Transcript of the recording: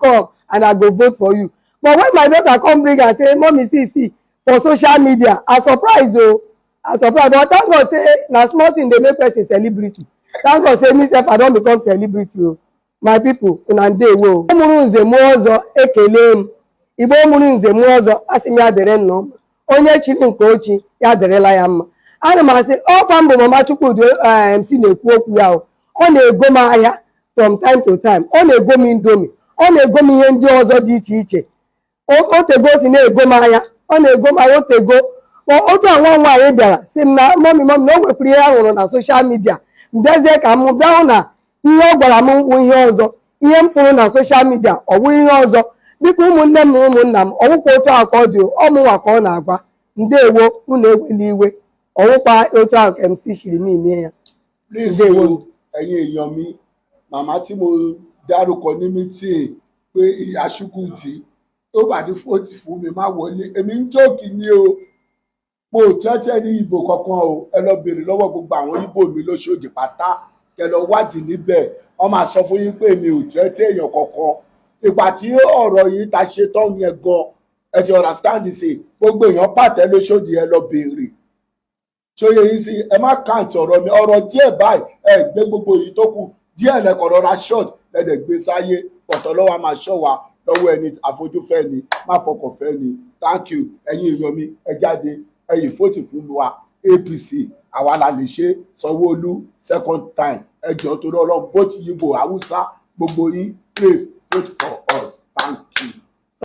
come and I go vote for you. But when my daughter come bring and say, mommy, see, for social media, I surprise o. I surprise. But thank God say na small thing dey make person celebrity. Thank God say me sef I don become celebrity o. My people, una ndewo. Igbo mụrụ nze mụọ ọzọ ekele m. Igbo mụrụ nze mụọ ọzọ asị m ya dịrị nnọọ. Onye chiri nke ochi ya dịrịla ya mma. Ana m asị ọkwa mbụ Mama Chukwudi MC na-ekwu okwu ya o. Ọ na-ego m ahịa from time to time. Ọ na-ego m indomi. Ọ na-ego m ihe ndị ọzọ dị iche iche. Otego si na-ego m ahịa. Ọ na-ego m ahịa otego. Otu nwa nwaanyị bịara sị m na mọmi na o wepụrụ ihe ahụrụ na soshal midia. Mbezie ka m bịa hụ na ihe ọ gwara m bụ ihe ọzọ. Ihe m fụrụ na soshal midia ọ bụrụ ihe ọzọ. Biko ụmụnne m na ụmụnna m ọwụkwa otu ahụ ka ọ dị ọmụnwa ka ọ na-agwa. Ndewo unu ewela iwe. Ọwụkwa otu ahụ ka MC shiri m ime ya. Ndewo ẹ̀yin èèyàn mi màmá tí mo dárúkọ ní mítìn pé ìyá Chukwudi ó bá ní fóòtì fún mi má wọlé èmi ń jókì ní o mo tẹ́tẹ́ ní ìbò kankan o ẹ lọ béèrè lọ́wọ́ gbogbo àwọn ìbò mi lóṣòdì pátá kẹ lọ wádìí níbẹ̀ wọ́n máa sọ fún yín pé mi ò tẹ́tẹ́ èèyàn kankan ìgbà tí ọ̀rọ̀ yìí ta ṣe tán yẹn gan ẹ ti understand ṣe gbogbo èèyàn pàtẹ lóṣòdì ẹ lọ béèrè ṣóyè yín sí ẹ má kàǹtì ọ̀rọ̀ mi ọ̀rọ̀ díẹ̀ báyìí ẹ gbé gbogbo èyí tó kù díẹ̀ lẹ́kọ̀ọ́ rọra short lẹ́dẹ̀ gbé sáyé pọ̀tọ́ lọ́wọ́ máa ṣọ́ wa lọ́wọ́ ẹni àfojúfẹ́ ni má fọkànfẹ́ ni thank you ẹ̀yin èèyàn mi ẹ jáde ẹ̀yin fóòtì fún wa APC àwa la lè ṣe Sanwó-Olú second time ẹ jọ̀ọ́ torí Ọlọ́run bó ti yíbo Haúsá gbogbo yín please vote for us thank you.